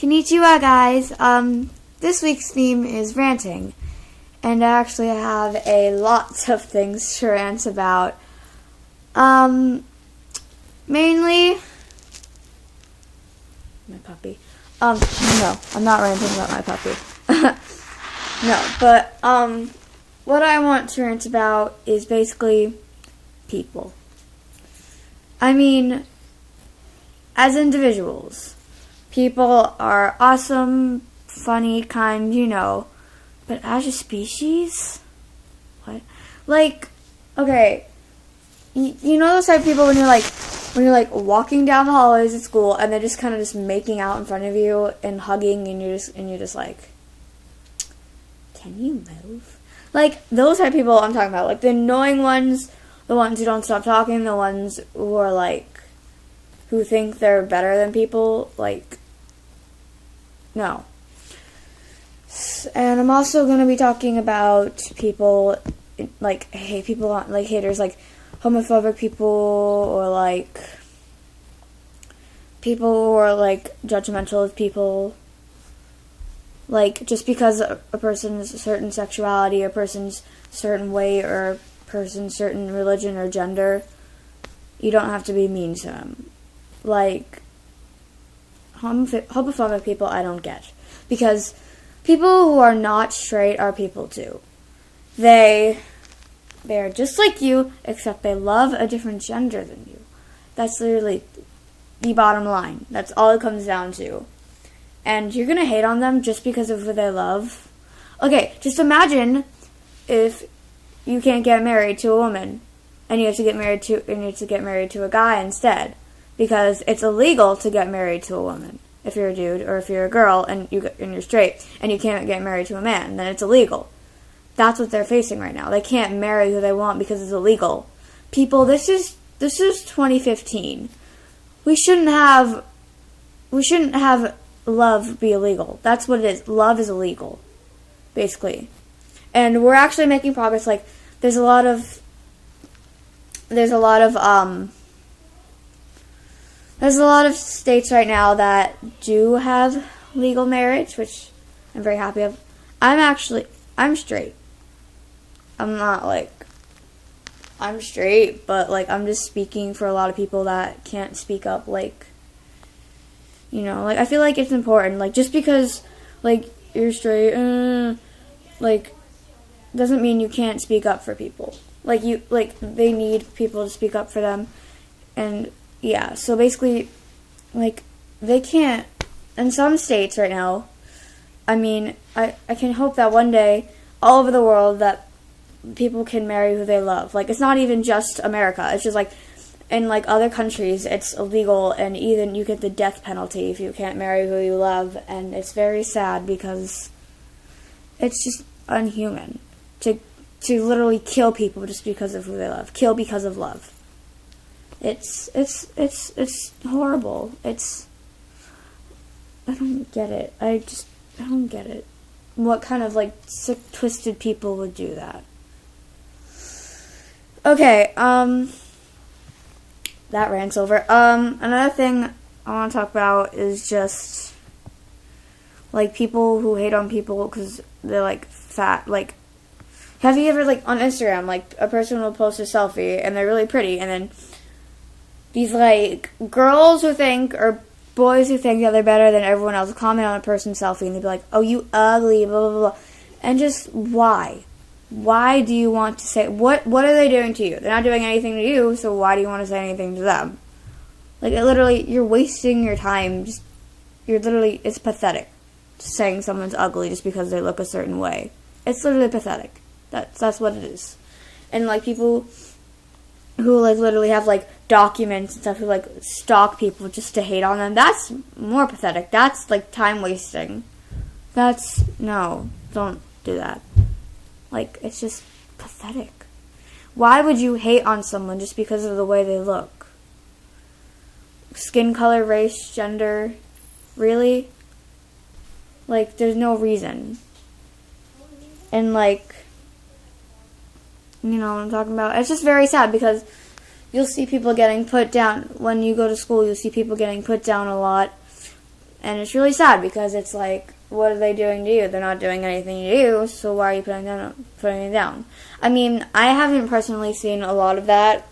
Konichiwa, guys. This week's theme is ranting, and I actually have a lot of things to rant about. Mainly my puppy. No, I'm not ranting about my puppy. No, but what I want to rant about is basically people. I mean, as individuals, people are awesome, funny, kind, but as a species? What? Like, okay, you know those type of people when you're walking down the hallways at school and they're just kind of just making out in front of you and hugging and you're just like, can you move? Like, those type of people I'm talking about. Like, the annoying ones, the ones who don't stop talking, the ones who are like, who think they're better than people, like, no. And I'm also going to be talking about people, like, haters, like, homophobic people, or, like, people who are, like, judgmental of people. Like, just because a person's certain sexuality, a person's certain weight, or a person's certain religion or gender, you don't have to be mean to them. Like, homophobic people I don't get. Because people who are not straight are people too. They're just like you, except they love a different gender than you. That's literally the bottom line. That's all it comes down to. And you're gonna hate on them just because of who they love. Okay, just imagine if you can't get married to a woman and you have to get married to a guy instead. Because it's illegal to get married to a woman if you're a dude, or if you're a girl and you're straight and you can't get married to a man, then it's illegal. That's what they're facing right now. They can't marry who they want because it's illegal. People, this is 2015. We shouldn't have love be illegal. That's what it is. Love is illegal, basically. And we're actually making progress. Like, there's a lot of states right now that do have legal marriage, which I'm very happy of. I'm straight. I'm straight, but, like, I'm just speaking for a lot of people that can't speak up, like, I feel like it's important, like, just because, like, you're straight, doesn't mean you can't speak up for people. They need people to speak up for them, and, yeah, so basically, like, they can't, in some states right now, I mean, I can hope that one day, all over the world, that people can marry who they love. Like, it's not even just America, it's just, like, in, like, other countries, it's illegal, and even you get the death penalty if you can't marry who you love, and it's very sad, because it's just unhuman to literally kill people just because of who they love. Kill because of love. It's horrible. I don't get it. I don't get it. What kind of, like, sick, twisted people would do that? Okay, that rant's over. Another thing I want to talk about is just, like, people who hate on people because they're, like, fat. Like, have you ever, like, on Instagram, like, a person will post a selfie and they're really pretty, and then these, like, girls who think, or boys who think that they're better than everyone else comment on a person's selfie and they'd be like, oh, you ugly, blah, blah, blah. And just, why? Why do you want to say, what are they doing to you? They're not doing anything to you, so why do you want to say anything to them? Like, you're wasting your time. It's pathetic. Just saying someone's ugly just because they look a certain way. It's literally pathetic. That's what it is. And, like, people who, like, literally have, like, documents and stuff, who, like, stalk people just to hate on them, that's more pathetic. That's, like, time wasting. No, don't do that. Like, it's just pathetic. Why would you hate on someone just because of the way they look? Skin color, race, gender, really? Like, there's no reason. And, like, you know what I'm talking about? It's just very sad because you'll see people getting put down. When you go to school, you'll see people getting put down a lot And it's really sad because it's like, what are they doing to you? They're not doing anything to you, so why are you putting it down? I mean, I haven't personally seen a lot of that,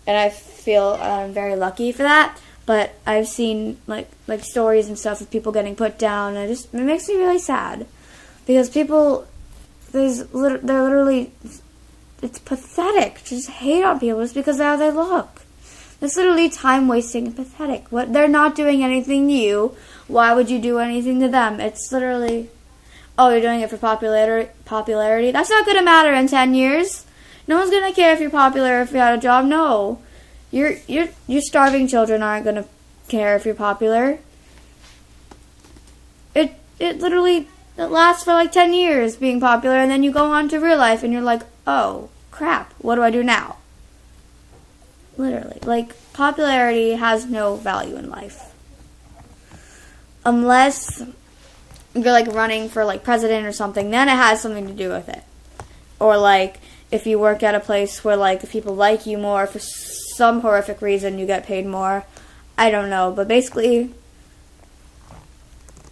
and I feel I'm very lucky for that. But I've seen like stories and stuff of people getting put down, and it makes me really sad because people, they're literally, it's pathetic to just hate on people just because of how they look. It's literally time wasting and pathetic. What, they're not doing anything to you. Why would you do anything to them? It's literally, oh, you're doing it for popularity. That's not gonna matter in 10 years. No one's gonna care if you're popular, if you had a job. No. Your starving children aren't gonna care if you're popular. It literally lasts for like 10 years being popular, and then you go on to real life and you're like, oh crap, what do I do now? Literally, like, popularity has no value in life unless you're like running for like president or something. Then it has something to do with it. Or like if you work at a place where like if people like you more for some horrific reason, you get paid more. I don't know, but basically,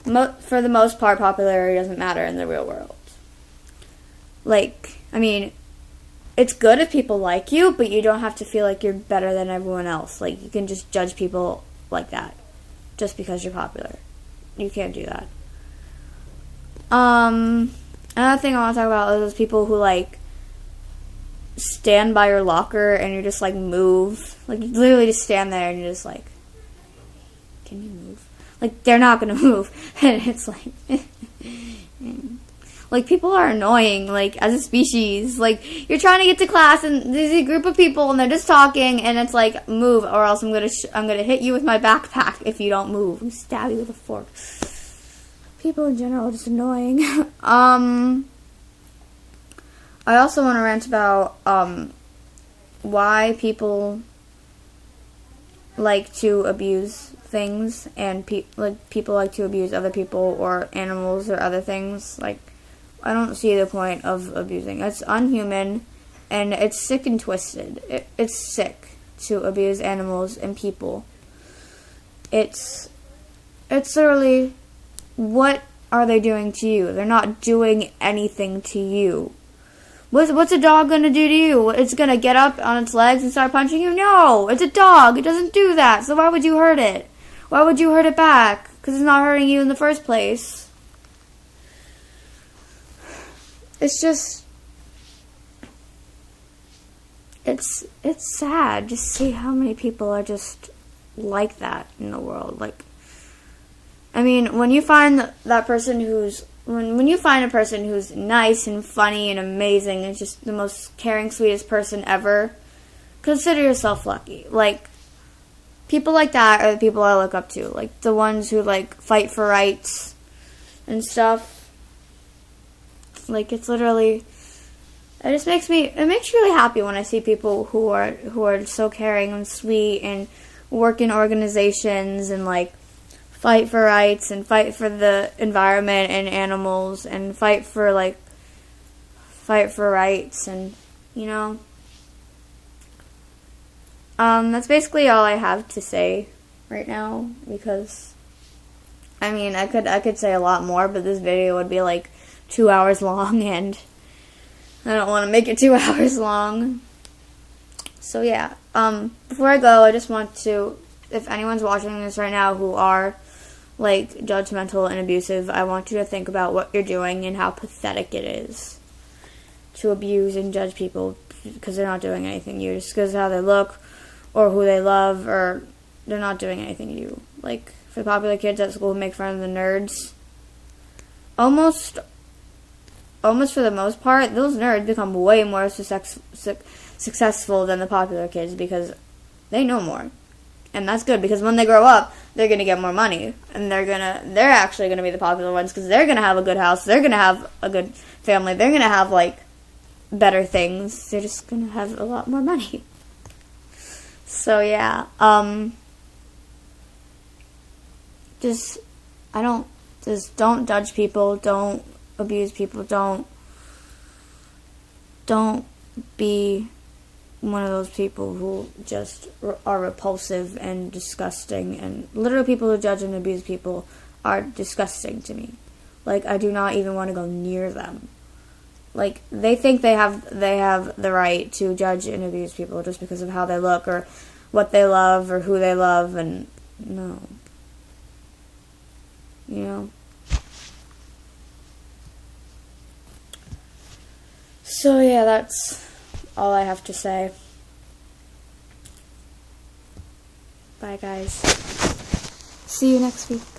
for the most part, popularity doesn't matter in the real world. Like, I mean, it's good if people like you, but you don't have to feel like you're better than everyone else. Like, you can just judge people like that just because you're popular. You can't do that. Another thing I want to talk about is those people who, like, stand by your locker and you just, like, move. Like, you literally just stand there and you're just like, can you move? Like, they're not going to move. And it's like, like, people are annoying, like, as a species. Like, you're trying to get to class and there's a group of people and they're just talking and it's like, move or else I'm gonna hit you with my backpack if you don't move. I'm stab you with a fork. People in general are just annoying. I also want to rant about why people like to abuse things and people like to abuse other people or animals or other things. Like, I don't see the point of abusing. It's unhuman and it's sick and twisted. It's sick to abuse animals and people. It's literally, what are they doing to you? They're not doing anything to you. What's a dog going to do to you? It's going to get up on its legs and start punching you? No, it's a dog. It doesn't do that. So why would you hurt it? Why would you hurt it back? Because it's not hurting you in the first place. It's just, it's sad to see how many people are just like that in the world. Like, I mean, when you find that person who's, when you find a person who's nice and funny and amazing and just the most caring, sweetest person ever, consider yourself lucky. Like, people like that are the people I look up to. Like, the ones who, like, fight for rights and stuff. Like, it's literally, it makes me really happy when I see people who are so caring and sweet and work in organizations and, like, fight for rights and fight for the environment and animals and fight for rights and, you know. That's basically all I have to say right now because, I mean, I could say a lot more, but this video would be like 2 hours long and I don't want to make it 2 hours long. So yeah, before I go, I just want to, if anyone's watching this right now who are like judgmental and abusive, I want you to think about what you're doing and how pathetic it is to abuse and judge people because they're not doing anything to you, just because of how they look or who they love, or they're not doing anything to you. Like, for the popular kids at school who make fun of the nerds, almost for the most part, those nerds become way more successful than the popular kids because they know more. And that's good, because when they grow up, they're going to get more money. And they're actually going to be the popular ones, because they're going to have a good house. They're going to have a good family. They're going to have, like, better things. They're just going to have a lot more money. So, yeah. Just don't judge people. Don't abuse people. Don't be one of those people who just are repulsive and disgusting, and literally people who judge and abuse people are disgusting to me. Like, I do not even want to go near them. Like, they think they have the right to judge and abuse people just because of how they look or what they love or who they love, and no. You know? So yeah, that's all I have to say. Bye guys. See you next week.